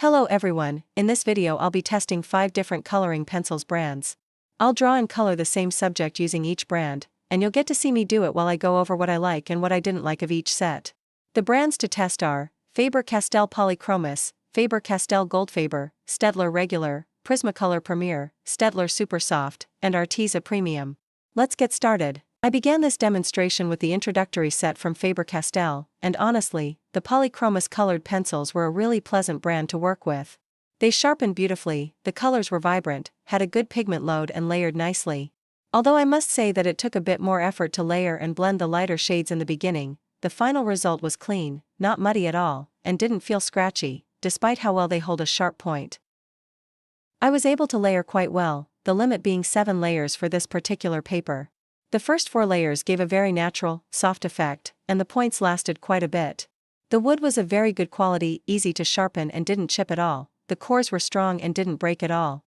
Hello everyone, in this video I'll be testing 5 different coloring pencils brands. I'll draw and color the same subject using each brand, and you'll get to see me do it while I go over what I like and what I didn't like of each set. The brands to test are Faber-Castell Polychromos, Faber-Castell Goldfaber, Staedtler Regular, Prismacolor Premier, Staedtler Super Soft, and Arteza Premium. Let's get started. I began this demonstration with the introductory set from Faber-Castell, and honestly, the Polychromos colored pencils were a really pleasant brand to work with. They sharpened beautifully, the colors were vibrant, had a good pigment load and layered nicely. Although I must say that it took a bit more effort to layer and blend the lighter shades in the beginning, the final result was clean, not muddy at all, and didn't feel scratchy, despite how well they hold a sharp point. I was able to layer quite well, the limit being 7 layers for this particular paper. The first 4 layers gave a very natural, soft effect, and the points lasted quite a bit. The wood was of very good quality, easy to sharpen and didn't chip at all, the cores were strong and didn't break at all.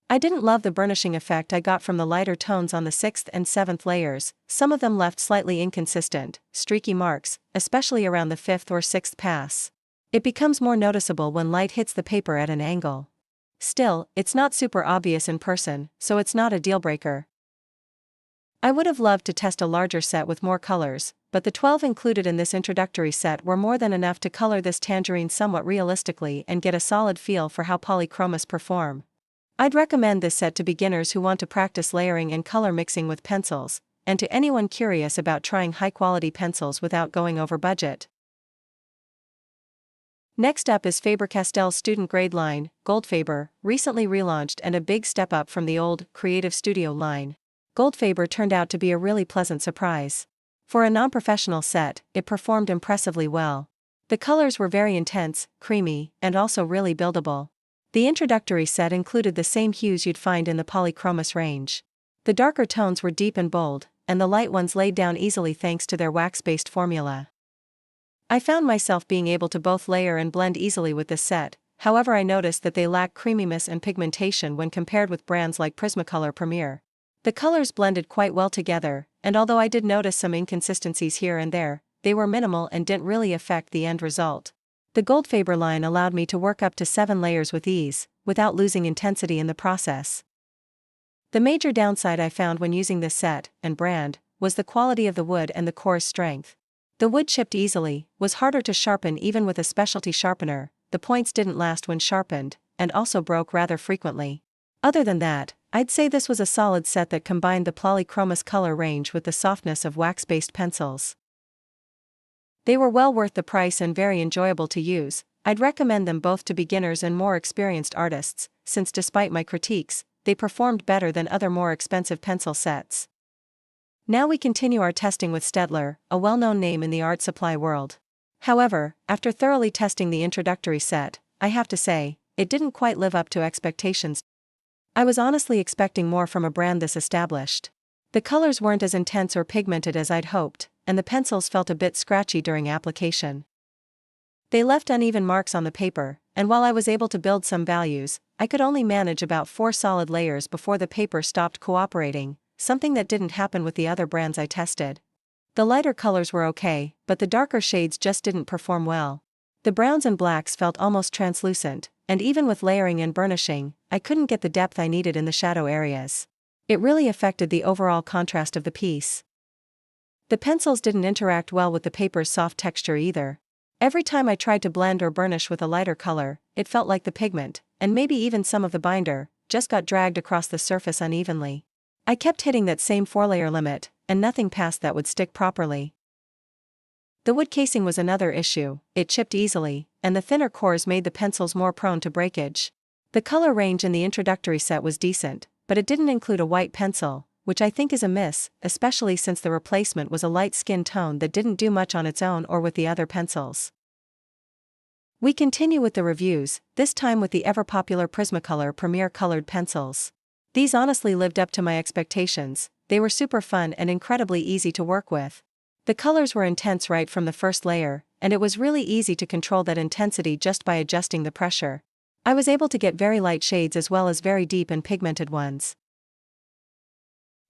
I didn't love the burnishing effect I got from the lighter tones on the 6th and 7th layers, some of them left slightly inconsistent, streaky marks, especially around the 5th or 6th pass. It becomes more noticeable when light hits the paper at an angle. Still, it's not super obvious in person, so it's not a deal breaker. I would have loved to test a larger set with more colors, but the 12 included in this introductory set were more than enough to color this tangerine somewhat realistically and get a solid feel for how Polychromos perform. I'd recommend this set to beginners who want to practice layering and color mixing with pencils, and to anyone curious about trying high-quality pencils without going over budget. Next up is Faber-Castell's student grade line, Goldfaber, recently relaunched and a big step up from the old, Creative Studio line. Goldfaber turned out to be a really pleasant surprise. For a non-professional set, it performed impressively well. The colors were very intense, creamy, and also really buildable. The introductory set included the same hues you'd find in the Polychromos range. The darker tones were deep and bold, and the light ones laid down easily thanks to their wax-based formula. I found myself being able to both layer and blend easily with this set, however I noticed that they lack creaminess and pigmentation when compared with brands like Prismacolor Premier. The colors blended quite well together, and although I did notice some inconsistencies here and there, they were minimal and didn't really affect the end result. The Goldfaber line allowed me to work up to 7 layers with ease, without losing intensity in the process. The major downside I found when using this set, and brand, was the quality of the wood and the core's strength. The wood chipped easily, was harder to sharpen even with a specialty sharpener, the points didn't last when sharpened, and also broke rather frequently. Other than that, I'd say this was a solid set that combined the Polychromos color range with the softness of wax-based pencils. They were well worth the price and very enjoyable to use. I'd recommend them both to beginners and more experienced artists, since despite my critiques, they performed better than other more expensive pencil sets. Now we continue our testing with Staedtler, a well-known name in the art supply world. However, after thoroughly testing the introductory set, I have to say, it didn't quite live up to expectations. I was honestly expecting more from a brand this established. The colors weren't as intense or pigmented as I'd hoped, and the pencils felt a bit scratchy during application. They left uneven marks on the paper, and while I was able to build some values, I could only manage about 4 solid layers before the paper stopped cooperating, something that didn't happen with the other brands I tested. The lighter colors were okay, but the darker shades just didn't perform well. The browns and blacks felt almost translucent, and even with layering and burnishing, I couldn't get the depth I needed in the shadow areas. It really affected the overall contrast of the piece. The pencils didn't interact well with the paper's soft texture either. Every time I tried to blend or burnish with a lighter color, it felt like the pigment, and maybe even some of the binder, just got dragged across the surface unevenly. I kept hitting that same 4-layer limit, and nothing past that would stick properly. The wood casing was another issue, it chipped easily, and the thinner cores made the pencils more prone to breakage. The color range in the introductory set was decent, but it didn't include a white pencil, which I think is a miss, especially since the replacement was a light skin tone that didn't do much on its own or with the other pencils. We continue with the reviews, this time with the ever-popular Prismacolor Premier colored pencils. These honestly lived up to my expectations, they were super fun and incredibly easy to work with. The colors were intense right from the first layer, and it was really easy to control that intensity just by adjusting the pressure. I was able to get very light shades as well as very deep and pigmented ones.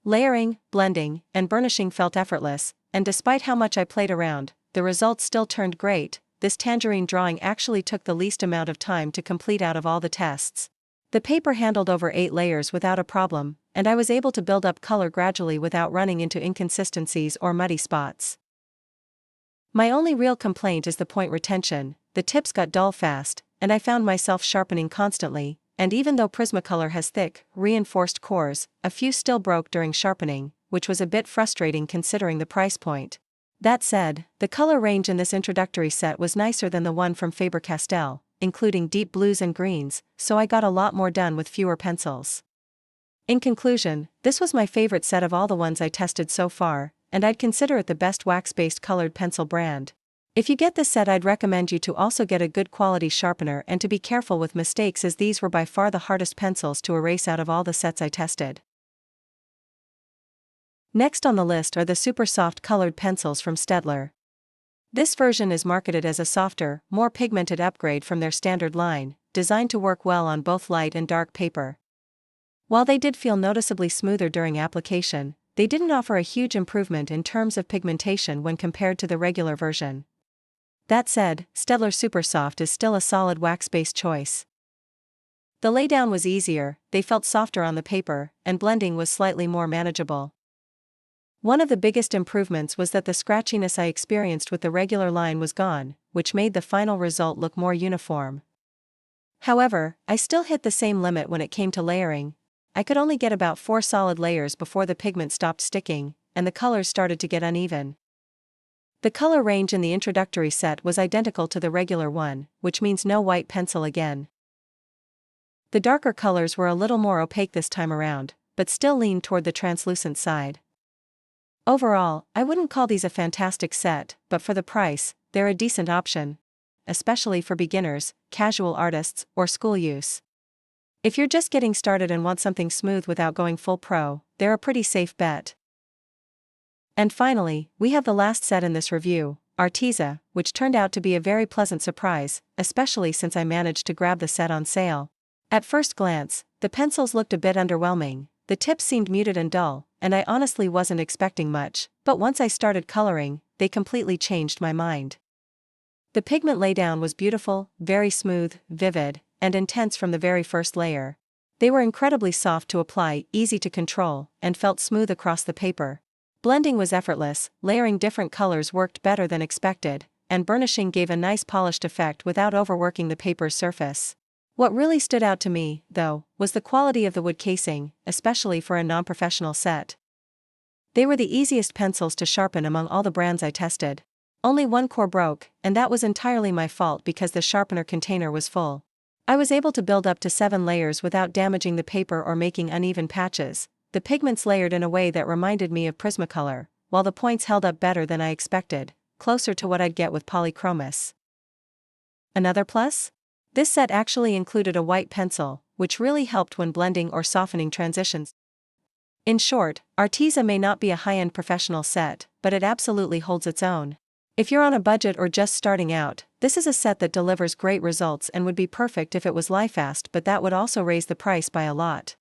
Layering, blending, and burnishing felt effortless, and despite how much I played around, the results still turned great. this tangerine drawing actually took the least amount of time to complete out of all the tests. The paper handled over 8 layers without a problem, and I was able to build up color gradually without running into inconsistencies or muddy spots. My only real complaint is the point retention. The tips got dull fast, and I found myself sharpening constantly, and even though Prismacolor has thick, reinforced cores, a few still broke during sharpening, which was a bit frustrating considering the price point. That said, the color range in this introductory set was nicer than the one from Faber-Castell, including deep blues and greens, so I got a lot more done with fewer pencils. In conclusion, this was my favorite set of all the ones I tested so far, and I'd consider it the best wax-based colored pencil brand. If you get this set, I'd recommend you to also get a good quality sharpener and to be careful with mistakes, as these were by far the hardest pencils to erase out of all the sets I tested. Next on the list are the super soft colored pencils from Staedtler. This version is marketed as a softer, more pigmented upgrade from their standard line, designed to work well on both light and dark paper. While they did feel noticeably smoother during application, they didn't offer a huge improvement in terms of pigmentation when compared to the regular version. That said, Staedtler Super Soft is still a solid wax-based choice. The laydown was easier, they felt softer on the paper, and blending was slightly more manageable. One of the biggest improvements was that the scratchiness I experienced with the regular line was gone, which made the final result look more uniform. However, I still hit the same limit when it came to layering. I could only get about 4 solid layers before the pigment stopped sticking, and the colors started to get uneven. The color range in the introductory set was identical to the regular one, which means no white pencil again. The darker colors were a little more opaque this time around, but still leaned toward the translucent side. Overall, I wouldn't call these a fantastic set, but for the price, they're a decent option, especially for beginners, casual artists, or school use. If you're just getting started and want something smooth without going full pro, they're a pretty safe bet. And finally, we have the last set in this review, Arteza, which turned out to be a very pleasant surprise, especially since I managed to grab the set on sale. At first glance, the pencils looked a bit underwhelming, the tips seemed muted and dull, and I honestly wasn't expecting much, but once I started coloring, they completely changed my mind. The pigment laydown was beautiful, very smooth, vivid, and intense from the very first layer. They were incredibly soft to apply, easy to control, and felt smooth across the paper. Blending was effortless, layering different colors worked better than expected, and burnishing gave a nice polished effect without overworking the paper's surface. What really stood out to me, though, was the quality of the wood casing, especially for a non-professional set. They were the easiest pencils to sharpen among all the brands I tested. Only one core broke, and that was entirely my fault because the sharpener container was full. I was able to build up to 7 layers without damaging the paper or making uneven patches. The pigments layered in a way that reminded me of Prismacolor, while the points held up better than I expected, closer to what I'd get with Polychromos. Another plus? This set actually included a white pencil, which really helped when blending or softening transitions. In short, Arteza may not be a high-end professional set, but it absolutely holds its own. If you're on a budget or just starting out, this is a set that delivers great results and would be perfect if it was lie-fast, but that would also raise the price by a lot.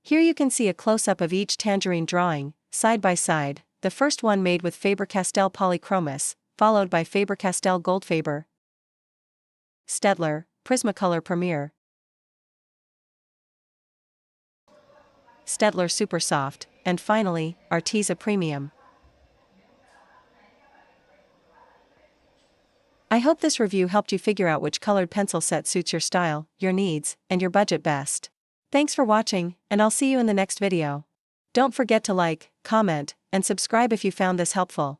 Here you can see a close-up of each tangerine drawing, side by side, the first one made with Faber-Castell Polychromos, followed by Faber-Castell Goldfaber, Staedtler, Prismacolor Premier, Staedtler Super Soft, and finally, Arteza Premium. I hope this review helped you figure out which colored pencil set suits your style, your needs, and your budget best. Thanks for watching, and I'll see you in the next video. Don't forget to like, comment, and subscribe if you found this helpful.